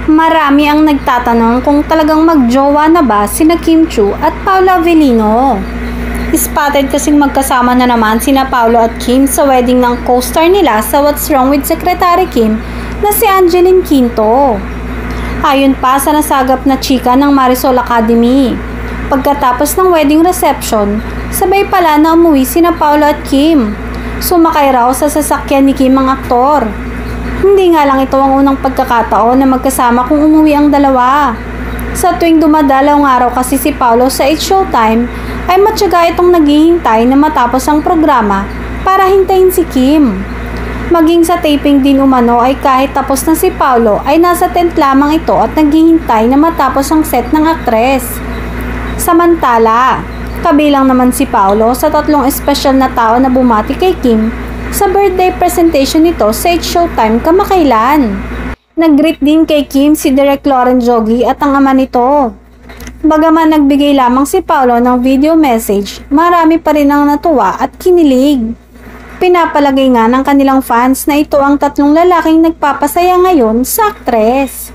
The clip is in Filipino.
Marami ang nagtatanong kung talagang magjowa na ba sina Kim Chiu at Paolo Avellino. Spotted kasing magkasama na naman sina Paolo at Kim sa wedding ng co-star nila sa What's Wrong with Secretary Kim na si Angeline Quinto. Ayon pa sa nasagap na chika ng Marisol Academy, pagkatapos ng wedding reception, sabay pala na umuwi sina Paolo at Kim. Sumakay raw sa sasakyan ni Kim ang aktor. Hindi nga lang ito ang unang pagkakataon na magkasama kung umuwi ang dalawa. Sa tuwing dumadalaw nga raw kasi si Paolo sa It's Showtime, ay matyaga itong naghihintay na matapos ang programa para hintayin si Kim. Maging sa taping din umano ay kahit tapos na si Paolo ay nasa tent lamang ito at naghihintay na matapos ang set ng aktres. Samantala, kabilang naman si Paolo sa tatlong espesyal na tao na bumati kay Kim sa birthday presentation nito sa It's Showtime kamakailan. Nag-greet din kay Kim si Direk Loren Jogi at ang ama nito. Bagaman nagbigay lamang si Paolo ng video message, marami pa rin ang natuwa at kinilig. Pinapalagay nga ng kanilang fans na ito ang tatlong lalaking nagpapasaya ngayon sa aktres.